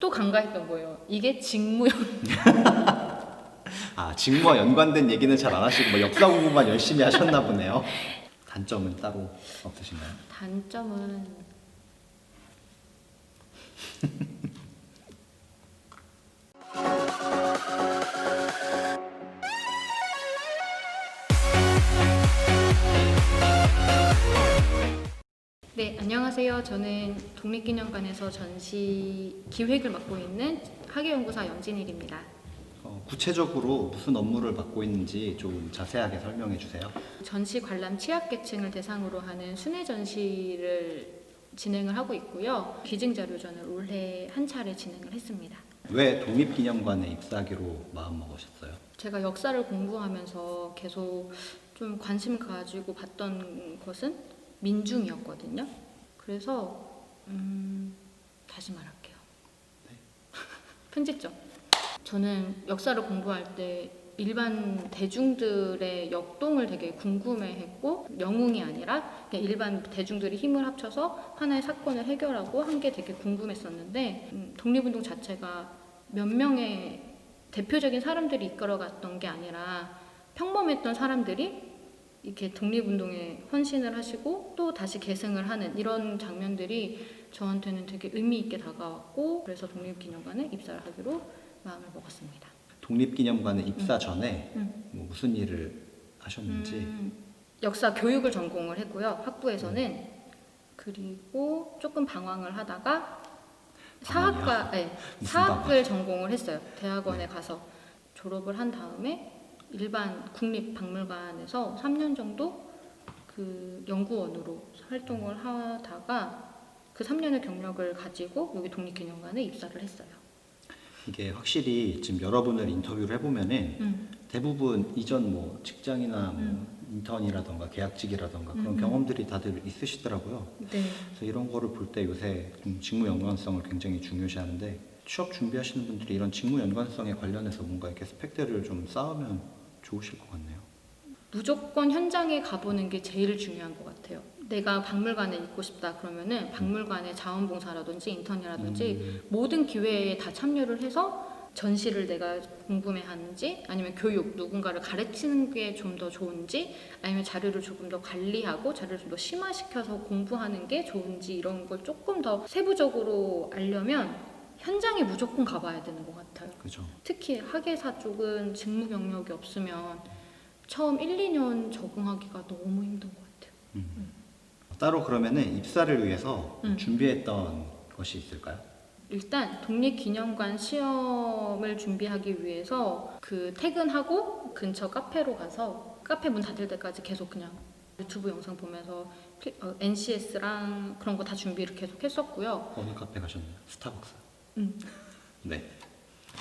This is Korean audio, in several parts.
또 간과했던 거예요. 이게 직무형. 아, 직무와 연관된 얘기는 잘 안 하시고 뭐 역사 공부만 열심히 하셨나 보네요. 단점은 따로 없으신가요? 단점은 네, 안녕하세요. 저는 독립기념관에서 전시 기획을 맡고 있는 학예연구사 연진일입니다. 구체적으로 무슨 업무를 맡고 있는지 좀 자세하게 설명해 주세요. 전시 관람 취약계층을 대상으로 하는 순회 전시를 진행을 하고 있고요. 기증자료전을 올해 한 차례 진행을 했습니다. 왜 독립기념관에 입사하기로 마음먹으셨어요? 제가 역사를 공부하면서 계속 좀 관심 가지고 봤던 것은 민중이었거든요. 그래서 다시 말할게요. 네. 편집점. 저는 역사를 공부할 때 일반 대중들의 역동을 되게 궁금해했고, 영웅이 아니라 그냥 일반 대중들이 힘을 합쳐서 하나의 사건을 해결하고 한 게 되게 궁금했었는데, 독립운동 자체가 몇 명의 대표적인 사람들이 이끌어갔던 게 아니라 평범했던 사람들이 이렇게 독립운동에 헌신을 하시고 또 다시 계승을 하는 이런 장면들이 저한테는 되게 의미 있게 다가왔고, 그래서 독립기념관에 입사를 하기로 마음을 먹었습니다. 독립기념관에 입사 전에 뭐 무슨 일을 하셨는지. 역사 교육을 전공을 했고요. 학부에서는. 그리고 조금 방황을 하다가 사학과, 네, 사학을 전공을 했어요. 대학원에 가서 졸업을 한 다음에 일반 국립박물관에서 3년 정도 그 연구원으로 활동을 하다가 그 3년의 경력을 가지고 여기 독립기념관에 입사를 했어요. 이게 확실히 지금 여러분을 인터뷰를 해보면은 대부분 이전 뭐 직장이나 뭐 인턴이라던가 계약직이라던가 그런 경험들이 다들 있으시더라고요. 네. 그래서 이런 거를 볼 때 요새 직무 연관성을 굉장히 중요시하는데, 취업 준비하시는 분들이 이런 직무 연관성에 관련해서 뭔가 이렇게 스펙들을 좀 쌓으면 좋으실 것 같네요. 무조건 현장에 가보는 게 제일 중요한 것 같아요. 내가 박물관에 있고 싶다 그러면은 박물관의 자원봉사라든지 인턴이라든지 모든 기회에 다 참여를 해서 전시를 내가 궁금해하는지, 아니면 교육, 누군가를 가르치는 게 좀 더 좋은지, 아니면 자료를 조금 더 관리하고 자료를 좀 더 심화시켜서 공부하는 게 좋은지, 이런 걸 조금 더 세부적으로 알려면 현장에 무조건 가봐야 되는 것 같아요. 그죠? 특히 학예사 쪽은 직무 경력이 없으면 처음 1, 2년 적응하기가 너무 힘든 것 같아요. 따로 그러면은 입사를 위해서 준비했던 것이 있을까요? 일단 독립기념관 시험을 준비하기 위해서 그 퇴근하고 근처 카페로 가서 카페 문 닫을 때까지 계속 그냥 유튜브 영상 보면서 NCS랑 그런 거 다 준비를 계속 했었고요. 어느 카페 가셨나요? 스타벅스? 네.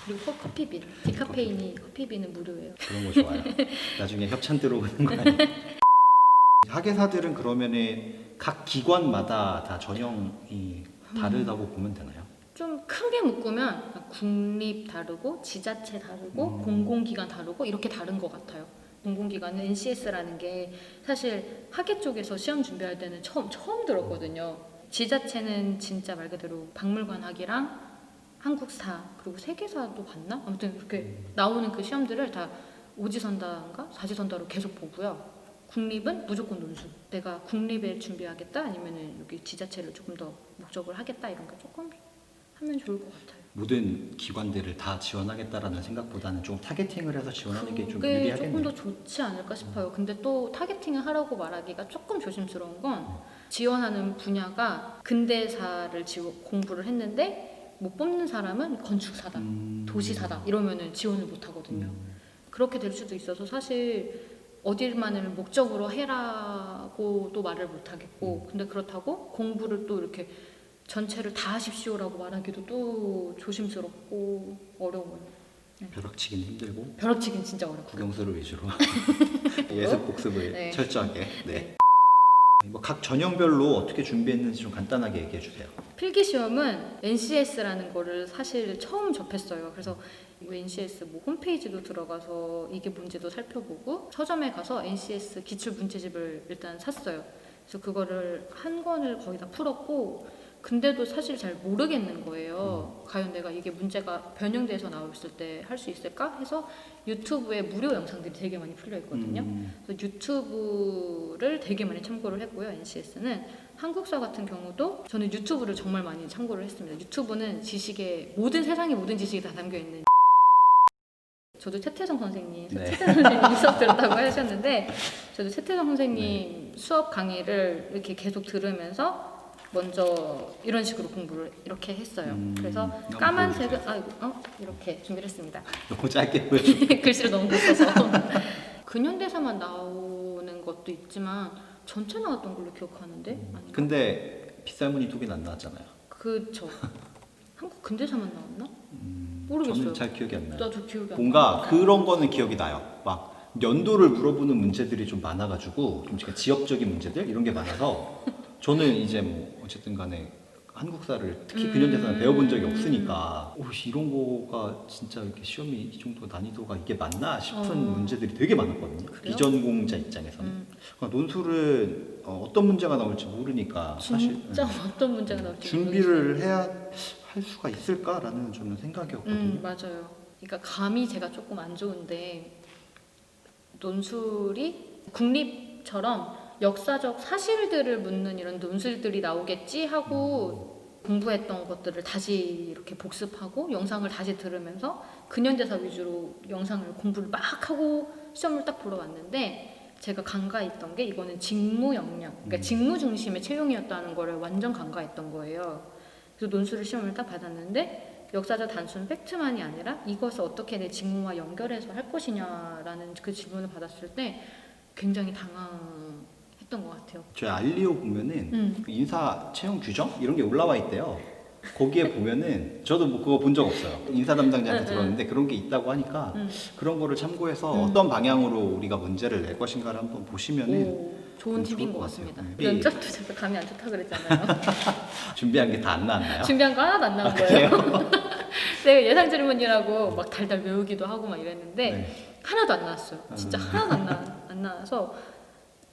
그리고 커피빈, 디카페인이 커피빈은 무료예요. 그런 거 좋아요. 나중에 협찬 들어오는 거 아니에요? 학예사들은 그러면은 각 기관마다 다 전형이 다르다고 보면 되나요? 좀 크게 묶으면 국립 다르고 지자체 다르고 공공기관 다르고 이렇게 다른 것 같아요. 공공기관은 NCS라는 게 사실 학예 쪽에서 시험 준비할 때는 처음 들었거든요. 지자체는 진짜 말 그대로 박물관학이랑 한국사 그리고 세계사도 봤나? 아무튼 이렇게 나오는 그 시험들을 다 오지선다인가 사지선다로 계속 보고요. 국립은 무조건 논술. 내가 국립에 준비하겠다 아니면은 여기 지자체를 조금 더 목적을 하겠다, 이런 거 조금 하면 좋을 것 같아요. 모든 기관들을 다 지원하겠다라는 생각보다는 좀 타겟팅을 해서 지원하는 게 좀 그게 유리하겠네요. 조금 더 좋지 않을까 싶어요. 근데 또 타겟팅을 하라고 말하기가 조금 조심스러운 건, 지원하는 분야가 근대사를 공부를 했는데 못 뽑는 사람은 건축사다, 도시사다 이러면은 지원을 못 하거든요. 그렇게 될 수도 있어서 사실 어딜만을 목적으로 해라고 또 말을 못 하겠고, 근데 그렇다고 공부를 또 이렇게 전체를 다 하십시오라고 말하기도 또 조심스럽고 어려워요. 벼락치기는 힘들고 벼락치기는 진짜 어렵고. 국영수를 위주로 예습 복습을 네. 철저하게. 네. 뭐 각 전형별로 어떻게 준비했는지 좀 간단하게 얘기해 주세요. 필기시험은 NCS라는 거를 사실 처음 접했어요. 그래서 NCS 뭐 홈페이지도 들어가서 이게 뭔지도 살펴보고 서점에 가서 NCS 기출 문제집을 일단 샀어요. 그래서 그거를 한 권을 거의 다 풀었고, 근데도 사실 잘 모르겠는 거예요. 과연 내가 이게 문제가 변형돼서 나왔을 때 할 수 있을까 해서 유튜브에 무료 영상들이 되게 많이 풀려 있거든요. 그래서 유튜브를 되게 많이 참고를 했고요. NCS는 한국사 같은 경우도 저는 유튜브를 정말 많이 참고를 했습니다. 유튜브는 지식의 모든 세상의 모든 지식이 다 담겨 있는. 저도 최태성 선생님, 네. 최태성 선생님 수업 들었다고 하셨는데 저도 최태성 선생님 수업 강의를 이렇게 계속 들으면서 먼저 이런 식으로 공부를 이렇게 했어요. 그래서 까만색은 이렇게 준비를 했습니다. 너무 짧게 보여줘. 글씨를 너무 못 써서 근현대사만 나오는 것도 있지만 전체 나왔던 걸로 기억하는데 아닌가? 근데 빗살무늬 두 개는 안 나왔잖아요. 그쵸. 한국 근대사만 나왔나? 모르겠어요. 저는 잘 기억이 안 나요. 나도 기억이 안 뭔가 나. 그런 거는 기억이 나요. 막 연도를 물어보는 문제들이 좀 많아가지고 좀 지역적인 문제들 이런 게 많아서 저는 이제 뭐 어쨌든 간에 한국사를 특히 근현대사는 배워본 적이 없으니까 이런 거가 진짜 이렇게 시험이 이 정도 난이도가 이게 맞나 싶은 문제들이 되게 많았거든요. 그래요? 비전공자 입장에서는. 그러니까 논술은 어떤 문제가 나올지 모르니까 사실 진짜 어떤 문제가 나올지 준비를 해야 할 수가 있을까라는 저는 생각이었거든요. 맞아요. 그러니까 감이 제가 조금 안 좋은데 논술이 국립처럼 역사적 사실들을 묻는 이런 논술들이 나오겠지 하고 공부했던 것들을 다시 이렇게 복습하고 영상을 다시 들으면서 근현대사 위주로 영상을 공부를 막 하고 시험을 딱 보러 왔는데 제가 간과했던 게 이거는 직무 역량, 그러니까 직무 중심의 채용이었다는 거를 완전 간과했던 거예요. 그래서 논술을 시험을 딱 받았는데 역사적 단순 팩트만이 아니라 이것을 어떻게 내 직무와 연결해서 할 것이냐라는 그 질문을 받았을 때 굉장히 당황했던 것 같아요. 저희 알리오 보면은 인사 채용 규정 이런 게 올라와 있대요. 거기에 보면은 저도 뭐 그거 본 적 없어요. 인사 담당자한테 들었는데 그런 게 있다고 하니까 그런 거를 참고해서 어떤 방향으로 우리가 문제를 낼 것인가를 한번 보시면은 좋은 좋을 팁인 것 것 같아요. 같습니다. 네. 면접도 제가 감이 안 좋다 그랬잖아요. 준비한 게 다 안 나왔나요? 준비한 거 하나도 안 나온 거예요. 내가 예상 질문이라고 막 달달 외우기도 하고 막 이랬는데 네. 하나도 안 나왔어요. 진짜 하나도 안 나와서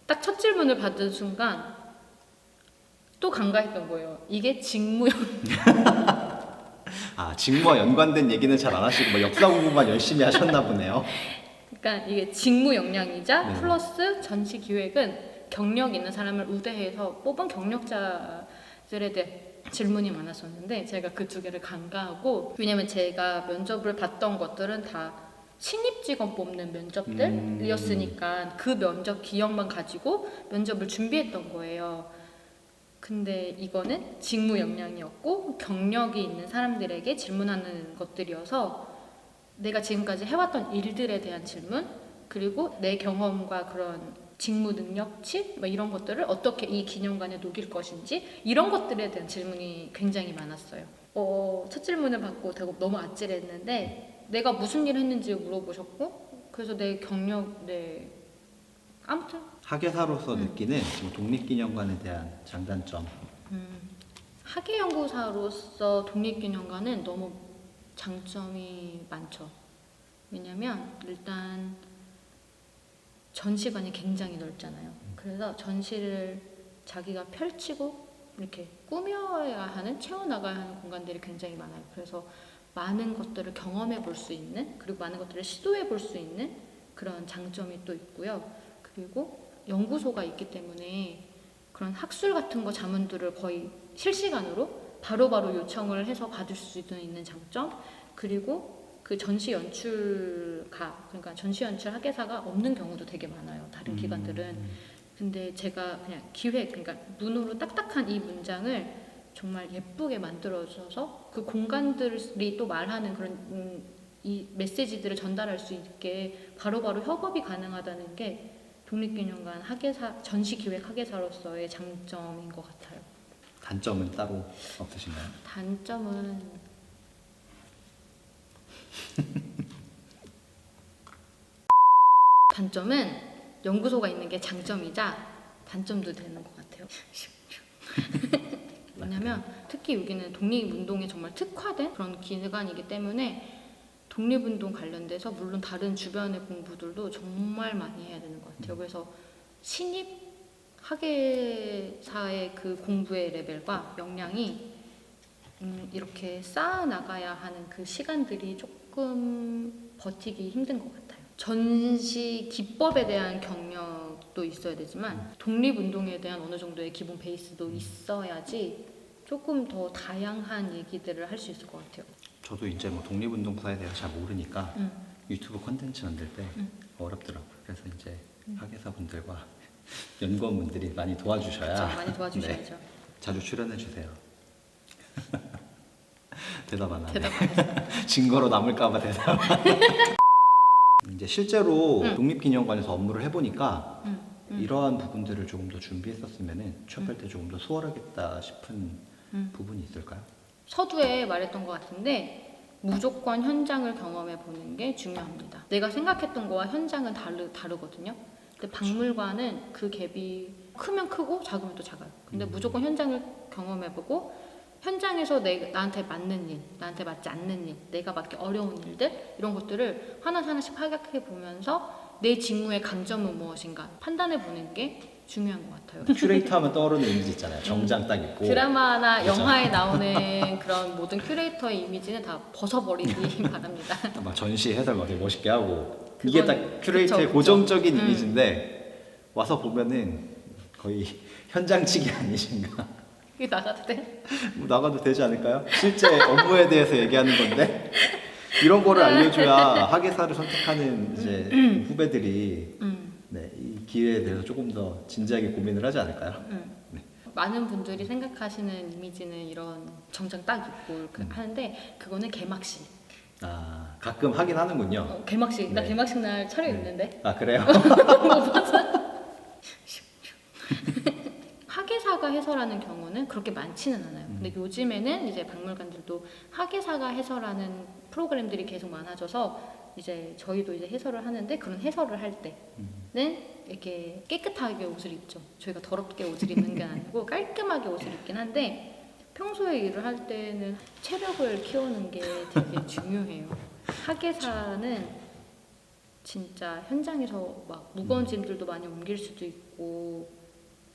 딱 첫 질문을 받은 순간 또 간과했던 거예요. 이게 직무형. 직무와 연관된 얘기는 잘 안 하시고 뭐 역사 공부만 열심히 하셨나 보네요. 그러니까 이게 직무 역량이자 네. 플러스 전시 기획은 경력 있는 사람을 우대해서 뽑은 경력자들에 대해 질문이 많았었는데 제가 그 두 개를 간과하고 왜냐면 제가 면접을 봤던 것들은 다 신입 직원 뽑는 면접들이었으니까 그 면접 기억만 가지고 면접을 준비했던 거예요. 근데 이거는 직무 역량이었고 경력이 있는 사람들에게 질문하는 것들이어서 내가 지금까지 해왔던 일들에 대한 질문 그리고 내 경험과 그런 직무 능력치 뭐 이런 것들을 어떻게 이 기념관에 녹일 것인지 이런 것들에 대한 질문이 굉장히 많았어요. 첫 질문을 받고 되게 너무 아찔했는데 내가 무슨 일을 했는지 물어보셨고 그래서 내 경력 아무튼 학예사로서 느끼는 지금 독립기념관에 대한 장단점. 학예연구사로서 독립기념관은 너무 장점이 많죠. 왜냐면 일단 전시관이 굉장히 넓잖아요. 그래서 전시를 자기가 펼치고 이렇게 꾸며야 하는, 채워나가야 하는 공간들이 굉장히 많아요. 그래서 많은 것들을 경험해 볼 수 있는, 그리고 많은 것들을 시도해 볼 수 있는 그런 장점이 또 있고요. 그리고 연구소가 있기 때문에 그런 학술 같은 거 자문들을 거의 실시간으로 바로바로 요청을 해서 받을 수 있는 장점, 그리고 그 전시 연출가, 그러니까 전시 연출 학예사가 없는 경우도 되게 많아요. 다른 기관들은. 근데 제가 그냥 기획, 그러니까 눈으로 딱딱한 이 문장을 정말 예쁘게 만들어줘서 그 공간들이 또 말하는 그런 이 메시지들을 전달할 수 있게 바로바로 협업이 가능하다는 게 독립기념관 학예사, 전시기획 학예사로서의 장점인 것 같아요. 단점은 따로 없으신가요? 단점은 연구소가 있는 게 장점이자 단점도 되는 것 같아요. 왜냐면 특히 여기는 독립운동에 정말 특화된 그런 기관이기 때문에 독립운동 관련돼서 물론 다른 주변의 공부들도 정말 많이 해야 되는 것 같아요. 그래서 신입 학예사의 그 공부의 레벨과 역량이 이렇게 쌓아 나가야 하는 그 시간들이 조금 버티기 힘든 것 같아요. 전시 기법에 대한 경력도 있어야 되지만 독립운동에 대한 어느 정도의 기본 베이스도 있어야지 조금 더 다양한 얘기들을 할 수 있을 것 같아요. 저도 이제 뭐 독립운동사에 대해서 잘 모르니까 유튜브 콘텐츠 만들 때 어렵더라고요. 그래서 이제 학예사분들과 연구원분들이 많이 도와주셔야 그렇죠. 많이 도와주셔야죠. 네, 자주 출연해 주세요. 대답 안 하네. 대답 안 했어요. 증거로 남을까봐 대답. 이제 실제로 독립기념관에서 업무를 해보니까 이러한 부분들을 조금 더 준비했었으면 취업할 때 조금 더 수월하겠다 싶은 부분이 있을까요? 서두에 말했던 것 같은데 무조건 현장을 경험해 보는 게 중요합니다. 내가 생각했던 거와 현장은 다르거든요. 근데 박물관은 그 갭이 크면 크고 작으면 또 작아요. 근데 무조건 현장을 경험해 보고 현장에서 나한테 맞는 일, 나한테 맞지 않는 일, 내가 맡기 어려운 일들 이런 것들을 하나씩 파악해 보면서 내 직무의 강점은 무엇인가 판단해 보는 게 중요한 것 같아요. 큐레이터 하면 떠오르는 이미지 있잖아요. 정장 딱 입고 드라마나 그렇죠. 영화에 나오는 그런 모든 큐레이터의 이미지는 다 벗어버리기 바랍니다. 막 전시 해설 막 되게 멋있게 하고 이게 딱 큐레이터의 그쵸. 고정적인 이미지인데 와서 보면은 거의 현장직이 아니신가. 이게 나가도 돼? 뭐 나가도 되지 않을까요? 실제 업무에 대해서 얘기하는 건데 이런 거를 알려줘야 학예사를 선택하는 이제 후배들이 네, 이 기회에 대해서 조금 더 진지하게 고민을 하지 않을까요? 네. 많은 분들이 생각하시는 이미지는 이런 정장 딱 입고 이렇게 하는데 그거는 개막식. 아 가끔 하긴 하는군요. 개막식. 나 네. 개막식 날 촬영 있는데. 아 그래요? 학예사가 해설하는 경우는 그렇게 많지는 않아요. 근데 요즘에는 이제 박물관들도 학예사가 해설하는 프로그램들이 계속 많아져서 이제 저희도 이제 해설을 하는데 그런 해설을 할 때는 이렇게 깨끗하게 옷을 입죠. 저희가 더럽게 옷을 입는 게 아니고 깔끔하게 옷을 입긴 한데 평소에 일을 할 때는 체력을 키우는 게 되게 중요해요. 학예사는 진짜 현장에서 막 무거운 짐들도 많이 옮길 수도 있고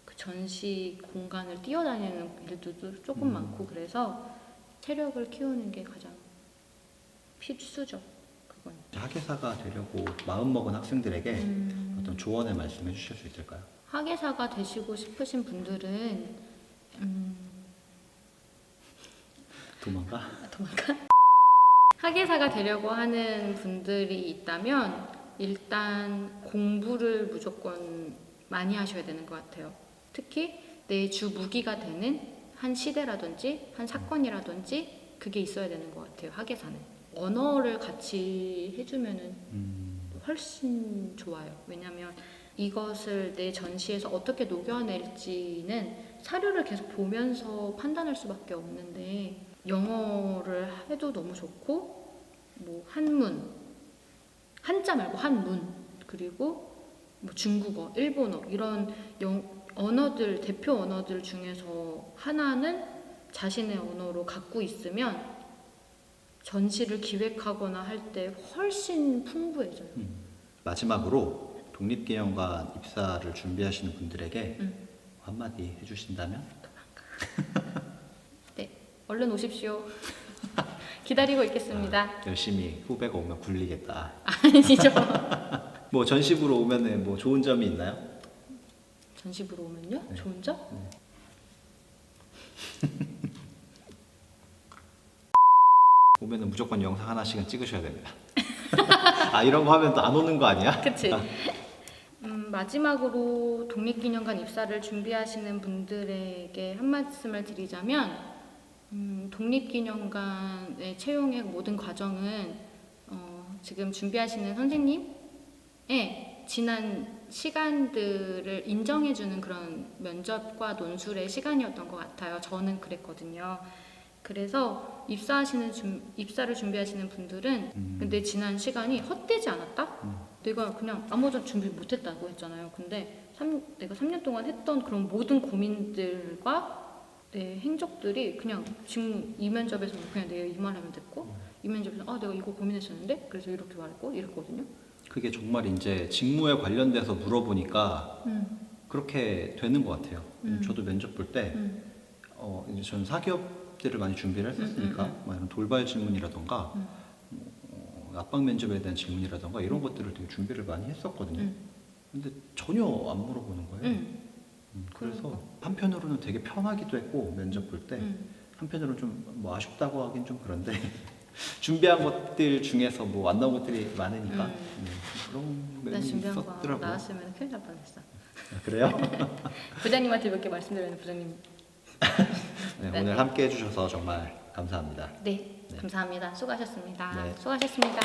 그 전시 공간을 뛰어다니는 일들도 조금 많고 그래서 체력을 키우는 게 가장 필수죠. 그건. 학예사가 되려고 마음먹은 학생들에게 어떤 조언의 말씀 해주실 수 있을까요? 학예사가 되시고 싶으신 분들은 도망가? 학예사가 되려고 하는 분들이 있다면 일단 공부를 무조건 많이 하셔야 되는 것 같아요. 특히 내 주 무기가 되는 한 시대라든지 한 사건이라든지 그게 있어야 되는 것 같아요. 학예사는 언어를 같이 해주면은 훨씬 좋아요. 왜냐하면 이것을 내 전시에서 어떻게 녹여낼지는 사료를 계속 보면서 판단할 수밖에 없는데 영어를 해도 너무 좋고 뭐 한문, 한자 말고 한문 그리고 뭐 중국어, 일본어 이런 언어들 대표 언어들 중에서 하나는 자신의 언어로 갖고 있으면 전시를 기획하거나 할 때 훨씬 풍부해져요. 마지막으로 독립기념관 입사를 준비하시는 분들에게 한마디 해주신다면? 네, 얼른 오십시오. 기다리고 있겠습니다. 아, 열심히 후배가 오면 굴리겠다. 아니죠. 뭐 전시부로 오면은 뭐 좋은 점이 있나요? 전시부로 오면요? 네. 좋은 점? 오면은 무조건 영상 하나씩은 찍으셔야 됩니다. 아 이런 거 하면 또 안 오는 거 아니야? 그치. 마지막으로 독립기념관 입사를 준비하시는 분들에게 한 말씀을 드리자면 독립기념관의 채용의 모든 과정은 지금 준비하시는 선생님의 지난 시간들을 인정해주는 그런 면접과 논술의 시간이었던 것 같아요. 저는 그랬거든요. 그래서 입사를 준비하시는 분들은 근데 지난 시간이 헛되지 않았다? 내가 그냥 아무것도 준비 못했다고 했잖아요. 근데 내가 3년 동안 했던 그런 모든 고민들과 내 행적들이 그냥 지금 이 면접에서 그냥 내가 이 말하면 됐고 이 면접에서 내가 이거 고민했었는데 그래서 이렇게 말했고 이랬거든요. 그게 정말 이제 직무에 관련돼서 물어보니까 그렇게 되는 것 같아요. 저도 면접 볼 때 음. 이제 저는 사기업들을 많이 준비를 했었으니까 뭐 이런 돌발 질문이라던가 압박 면접에 대한 질문이라던가 이런 것들을 되게 준비를 많이 했었거든요. 근데 전혀 안 물어보는 거예요. 그래서 그러니까. 한편으로는 되게 편하기도 했고 면접 볼 때 한편으로는 좀 뭐 아쉽다고 하긴 좀 그런데 준비한 것들 중에서 뭐 안 나온 것들이 많으니까 그런 나 면이 준비한 거 있었더라고요. 나왔으면 큰일 날 뻔했어. 아, 그래요? 부장님한테 몇 개 말씀드렸는데 부장님. 네, 네. 오늘 함께 해주셔서 정말 감사합니다. 네, 감사합니다. 수고하셨습니다. 네. 수고하셨습니다.